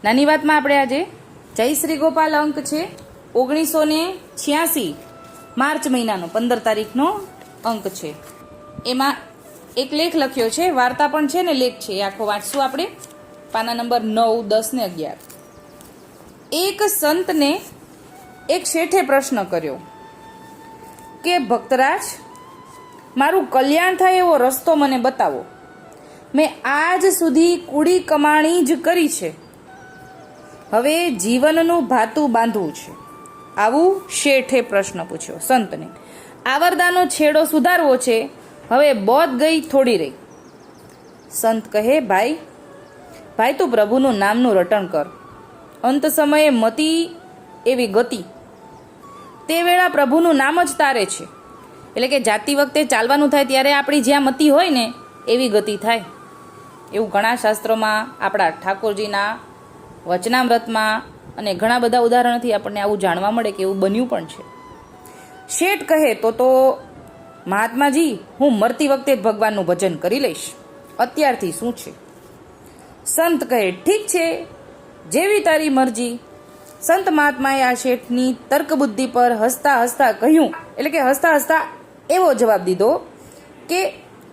નાની વાતમાં આપણે આજે જય શ્રી ગોપાલ અંક છે 1986 માર્ચ મહિનાનો 15 તારીખનો અંક છે. એમાં એક લેખ લખ્યો છે, વાર્તા પણ છે ને લેખ છે. આખો વાંચશું આપણે. પાના નંબર 9, 10 ને 11. એક સંતને એક શેઠે પ્રશ્ન કર્યો કે ભક્તરાજ, મારું કલ્યાણ થાય એવો રસ્તો મને બતાવો. મેં આજ સુધી કુડી કમાણી જ કરી છે, હવે જીવનનું ભાતું બાંધવું છે. આવું શેઠે પ્રશ્ન પૂછ્યો સંતને. આવરદાનો છેડો સુધારવો છે, હવે બોધ ગઈ થોડી રહી. સંત કહે, ભાઈ તું પ્રભુનું નામનું રટણ કર. અંત સમયે મતી એવી ગતિ, તે વેળા પ્રભુનું નામ જ તારે છે. એટલે કે જાતી વખતે ચાલવાનું થાય ત્યારે આપણી જ્યાં મતિ હોય ને એવી ગતિ થાય. એવું ઘણા શાસ્ત્રોમાં, આપણા ઠાકોરજીના વચનામૃતમાં અને ઘણા બધા ઉદાહરણોથી આપણને આવું જાણવા મળે કે એવું બન્યું પણ છે. શેઠ કહે, તો મહાત્માજી, હું મરતી વખતે જ ભગવાનનું ભજન કરી લઈશ, અત્યારથી શું છે? સંત કહે, ઠીક છે, જેવી તારી મરજી. સંત મહાત્માએ આ શેઠની તર્ક બુદ્ધિ પર હસતા હસતા કહ્યું, એટલે કે હસતા હસતા એવો જવાબ દીધો કે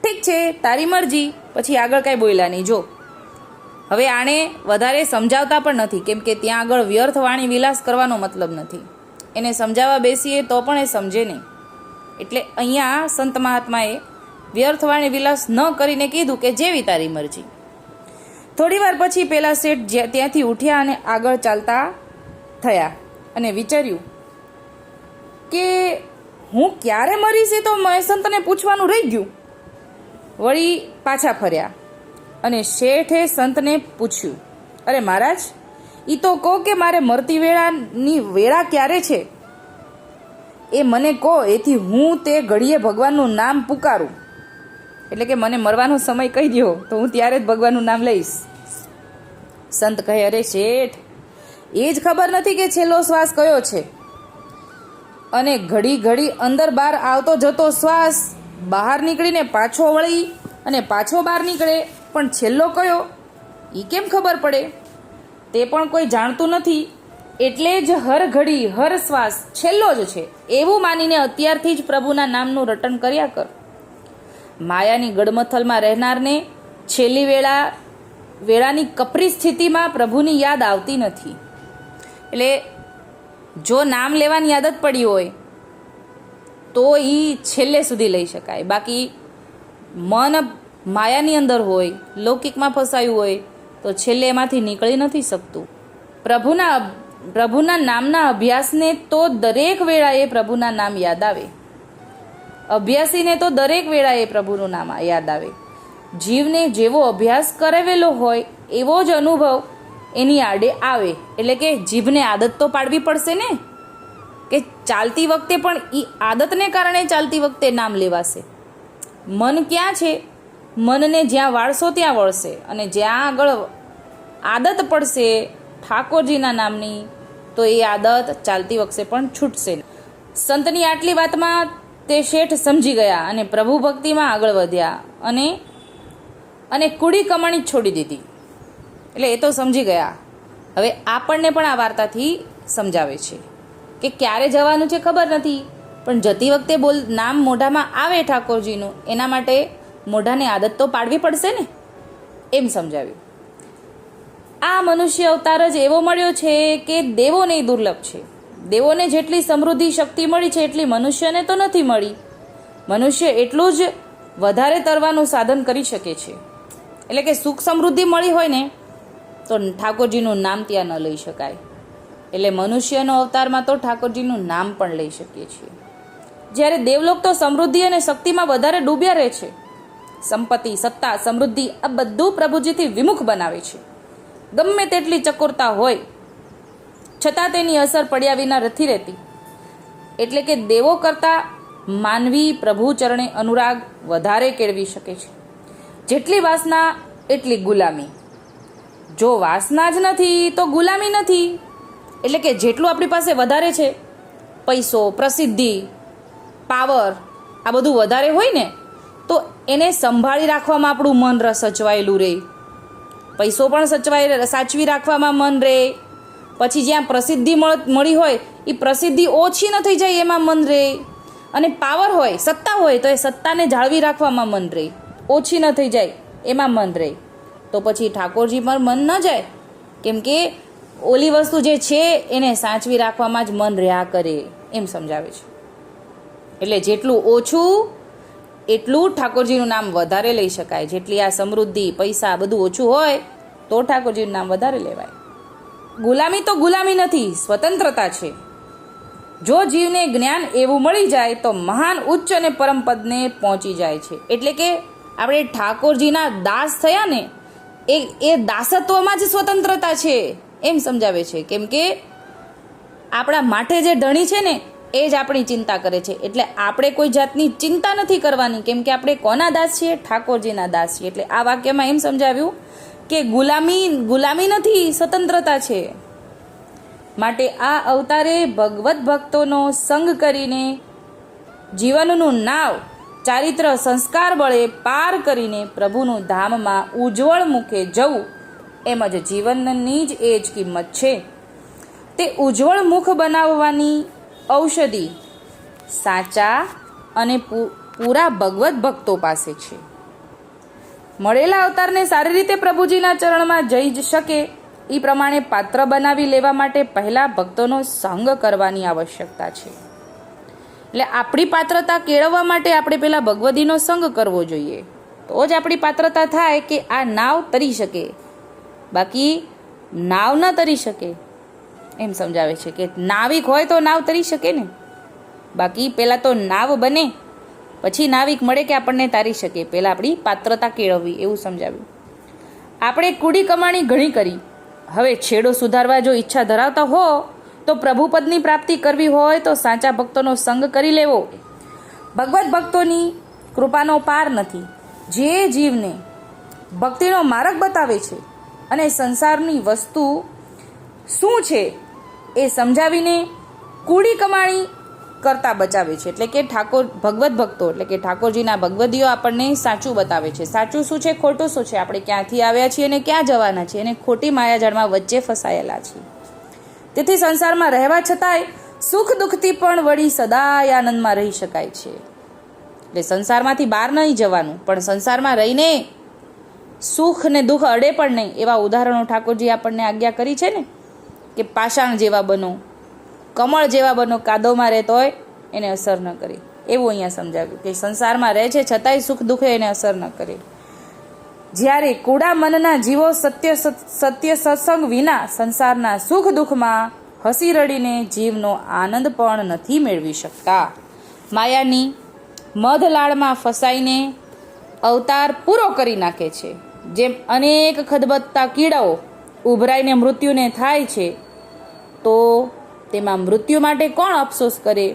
ઠીક છે, તારી મરજી. પછી આગળ કાંઈ બોલ્યા નહીં. જો હવે આણે વધારે સમજાવતા પણ નથી, કેમ કે ત્યાં આગળ વ્યર્થ વાણી વિલાસ કરવાનો મતલબ નથી. એને સમજાવવા બેસીએ તો પણ એ સમજે નહીં. એટલે અહીંયા સંત મહાત્માએ વ્યર્થ વાણી વિલાસ ન કરીને કીધું કે જેવી તારી મરજી. થોડી વાર પછી પેલા શેઠ ત્યાંથી ઉઠ્યા અને આગળ ચાલતા થયા અને વિચાર્યું કે હું ક્યારે મરીશ એ તો સંતને પૂછવાનું રહી ગયું. વળી પાછા ફર્યા અને શેઠે સંતને પૂછ્યું, અરે મહારાજ, એ તો કહો કે મારે મરતી વેળાની વેળા ક્યારે છે એ મને કહો, એથી હું તે ઘડીએ ભગવાનનું નામ પુકારું. એટલે કે મને મરવાનો સમય કહી દો તો હું ત્યારે જ ભગવાનનું નામ લઈશ. સંત કહે, અરે શેઠ, એ જ ખબર નથી કે છેલ્લો શ્વાસ કયો છે, અને ઘડી ઘડી અંદર બહાર આવતો જતો શ્વાસ બહાર નીકળીને પાછો વળી અને પાછો બહાર નીકળે, પણ છેલ્લો કયો એ કેમ ખબર પડે? તે પણ કોઈ જાણતું નથી. એટલે જ હર ઘડી હર શ્વાસ છેલ્લો જ છે એવું માનીને અત્યારથી જ પ્રભુના નામનું રટણ કર્યા કર. માયાની ગડમથલમાં રહેનારને છેલ્લી વેળાની કપરી સ્થિતિમાં પ્રભુની યાદ આવતી નથી. એટલે જો નામ લેવાની આદત પડી હોય તો એ છેલ્લે સુધી લઈ શકાય. બાકી મન માયાની અંદર હોય, લૌકિકમાં ફસાયું હોય તો છેલ્લે એમાંથી નીકળી નથી શકતું. પ્રભુના નામના અભ્યાસને તો દરેક વેળાએ પ્રભુના નામ યાદ આવે. અભ્યાસીને તો દરેક વેળાએ પ્રભુનું નામ યાદ આવે. જીવને જેવો અભ્યાસ કરાવેલો હોય એવો જ અનુભવ એની આડે આવે. એટલે કે જીભને આદત તો પાડવી પડશે ને, કે ચાલતી વખતે પણ એ આદતને કારણે ચાલતી વખતે નામ લેવાશે. મન ક્યાં છે? મનને જ્યાં વાળશો ત્યાં વળશે, અને જ્યાં આગળ આદત પડશે ઠાકોરજીના નામની તો એ આદત ચાલતી વખતે પણ છૂટશે. સંતની આટલી વાતમાં તે શેઠ સમજી ગયા અને પ્રભુ ભક્તિમાં આગળ વધ્યા અને કુડી કમાણી છોડી દીધી. એટલે એ તો સમજી ગયા. હવે આપણને પણ આ વાર્તાથી સમજાવે છે કે ક્યારે જવાનું છે ખબર નથી, પણ જતી વખતે નામ મોઢામાં આવે ઠાકોરજીનું, એના માટે મોઢાને આદત તો પાડવી પડશે ને, એમ સમજાવ્યું. આ મનુષ્ય અવતાર જ એવો મળ્યો છે કે દેવોને દુર્લભ છે. દેવોને જેટલી સમૃદ્ધિ શક્તિ મળી છે એટલી મનુષ્યને તો નથી મળી. મનુષ્ય એટલું જ વધારે તરવાનું સાધન કરી શકે છે. એટલે કે સુખ સમૃદ્ધિ મળી હોય ને તો ઠાકોરજીનું નામ ત્યાં ન લઈ શકાય. એટલે મનુષ્યનો અવતારમાં તો ઠાકોરજીનું નામ પણ લઈ શકીએ છીએ. જ્યારે દેવલોક તો સમૃદ્ધિ અને શક્તિમાં વધારે ડૂબ્યા રહે છે. સંપત્તિ, સત્તા, સમૃદ્ધિ આ બધું પ્રભુજીથી વિમુખ બનાવે છે. ગમે તેટલી ચકોરતા હોય છતાં તેની અસર પડ્યા વિના નથી રહેતી. એટલે કે દેવો કરતાં માનવી પ્રભુ ચરણે અનુરાગ વધારે કેળવી શકે છે. જેટલી વાસના એટલી ગુલામી. જો વાસના જ નથી તો ગુલામી નથી. એટલે કે જેટલું આપણી પાસે વધારે છે, પૈસો, પ્રસિદ્ધિ, પાવર, આ બધું વધારે હોય ને તો એને સંભાળી રાખવામાં આપણું મન સચવાયેલું રહે. પૈસો પણ સાચવી રાખવામાં મન રહે. પછી જ્યાં પ્રસિદ્ધિ મળી હોય એ પ્રસિદ્ધિ ઓછી ન થઈ જાય એમાં મન રહે. અને પાવર હોય, સત્તા હોય તો એ સત્તાને જાળવી રાખવામાં મન રહે, ઓછી ન થઈ જાય એમાં મન રહે. તો પછી ઠાકોરજી પર મન ન જાય, કેમ કે ઓલી વસ્તુ જે છે એને સાચવી રાખવામાં જ મન રહ્યા કરે, એમ સમજાવે છે. એટલે જેટલું ઓછું એટલું ઠાકોરજીનું નામ વધારે લઈ શકાય. જેટલી આ સમૃદ્ધિ, પૈસા બધું ઓછું હોય તો ઠાકોરજીનું નામ વધારે લેવાય. ગુલામી તો ગુલામી નથી, સ્વતંત્રતા છે. જો જીવને જ્ઞાન એવું મળી જાય તો મહાન ઉચ્ચ અને પરમ પદને પહોંચી જાય છે. એટલે કે આપણે ઠાકોરજીના દાસ થયા ને, એ દાસત્વમાં જ સ્વતંત્રતા છે એમ સમજાવે છે. કેમ કે આપણા માટે જે ધણી છે ને એ જ આપણી ચિંતા કરે છે. એટલે આપણે કોઈ જાતની ચિંતા નથી કરવાની, કેમ કે આપણે કોના દાસ છીએ? ઠાકોરજીના દાસ છીએ. એટલે આ વાક્યમાં એમ સમજાવ્યું કે ગુલામી નથી, સ્વતંત્રતા છે. માટે આ અવતારે ભગવત ભક્તોનો સંગ કરીને જીવનનું નાવ ચારિત્ર સંસ્કાર બળે પાર કરીને પ્રભુનું ધામમાં ઉજ્જવળ મુખે જવું એમ જ જીવનની જ એ જ કિંમત છે. તે ઉજ્જવળ મુખ બનાવવાની ઔષધિ સાચા અને પૂરા ભગવત ભક્તો પાસે છે. મળેલા અવતારને સારી રીતે પ્રભુજીના ચરણમાં જઈ જ શકે એ પ્રમાણે પાત્ર બનાવી લેવા માટે પહેલા ભક્તોનો સંગ કરવાની આવશ્યકતા છે. એટલે આપણી પાત્રતા કેળવવા માટે આપણે પેલા ભગવદીનો સંગ કરવો જોઈએ, તો જ આપણી પાત્રતા થાય કે આ નાવ તરી શકે. બાકી નાવ ન તરી શકે એમ સમજાવે છે કે નાવિક હોય તો નાવ તરી શકે ને. બાકી પહેલાં તો નાવ બને પછી નાવિક મળે કે આપણને તારી શકે. પહેલાં આપણી પાત્રતા કેળવવી એવું સમજાવ્યું. આપણે કુડી કમાણી ઘણી કરી, હવે છેડો સુધારવા જો ઈચ્છા ધરાવતા હો તો પ્રભુપદની પ્રાપ્તિ કરવી હોય તો સાચા ભક્તોનો સંગ કરી લેવો. ભગવત ભક્તોની કૃપાનો પાર નથી. જે જીવને ભક્તિનો માર્ગ બતાવે છે અને સંસારની વસ્તુ શું છે એ સમજાવીને કુડી કમાણી કરતા બચાવે છે. એટલે કે ભગવત ભક્તો એટલે કે ઠાકોરજીના ભગવદીઓ આપણને સાચું બતાવે છે. સાચું શું છે, ખોટું શું છે, આપણે ક્યાંથી આવ્યા છીએ અને ક્યાં જવાના છીએ, અને ખોટી માયાજાળમાં વચ્ચે ફસાયેલા છીએ. તેથી સંસારમાં રહેવા છતાંય સુખ દુઃખથી પણ વળી સદાય આનંદમાં રહી શકાય છે. એટલે સંસારમાંથી બહાર નહીં જવાનું, પણ સંસારમાં રહીને સુખ ને દુઃખ અડે પણ નહીં એવા ઉદાહરણો ઠાકોરજી આપણને આજ્ઞા કરી છે ને, કે પાષાણ જેવા બનો, કમળ જેવા બનો, કાદવમાં રહેતો હોય એને અસર ન કરે. એવું અહીંયા સમજાવ્યું કે સંસારમાં રહે છે છતાંય સુખ દુઃખ એને અસર ન કરે. જ્યારે કુડા મનના જીવો સત્ય સત્સંગ વિના સંસારના સુખ દુઃખમાં હસી રડીને જીવનો આનંદ પણ નથી મેળવી શકતા. માયાની મધલાળમાં ફસાઈને અવતાર પૂરો કરી નાખે છે. જેમ અનેક ખદબદતા કીડાઓ ઉભરાઈને મૃત્યુને થાય છે, તો તેમાં મૃત્યુ માટે કોણ અફસોસ કરે?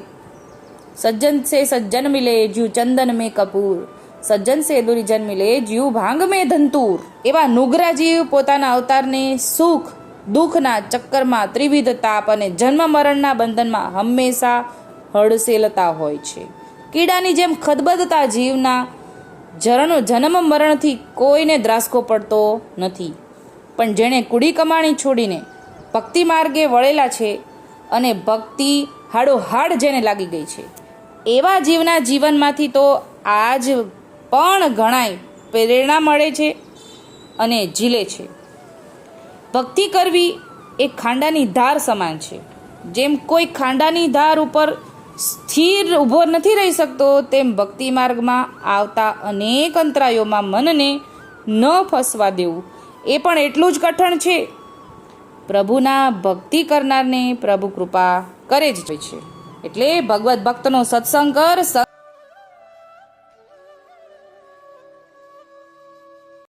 સજ્જન સે સજ્જન મિલે જ્યુ ચંદન મેં કપૂર, સજ્જન સે દુર્જન મિલે જ્યુ ભાંગ મેં ધંતુર. એવા નુગરા જીવ પોતાના અવતારને સુખ દુઃખના ચક્કરમાં ત્રિવિધ તાપ અને જન્મ મરણના બંધનમાં હંમેશા હડસેલતા હોય છે. કીડાની જેમ ખદબદતા જીવના જન્મ મરણથી કોઈને દ્રાસકો પડતો નથી. પણ જેણે કુડી કમાણી છોડીને ભક્તિ માર્ગે વળેલા છે અને ભક્તિ હાડોહાડ જેને લાગી ગઈ છે, એવા જીવના જીવનમાંથી તો આજ પણ ઘણાય પ્રેરણા મળે છે અને ઝીલે છે. ભક્તિ કરવી એ ખાંડાની ધાર સમાન છે. જેમ કોઈ ખાંડાની ધાર ઉપર સ્થિર ઊભો નથી રહી શકતો, તેમ ભક્તિ માર્ગમાં આવતા અનેક અંતરાયોમાં મનને ન ફસવા દેવું એ પણ એટલું જ કઠણ છે. પ્રભુના ભક્તિ કરનારને પ્રભુ કૃપા કરે જ છે. એટલે ભગવત ભક્તનો સત્સંગ કર.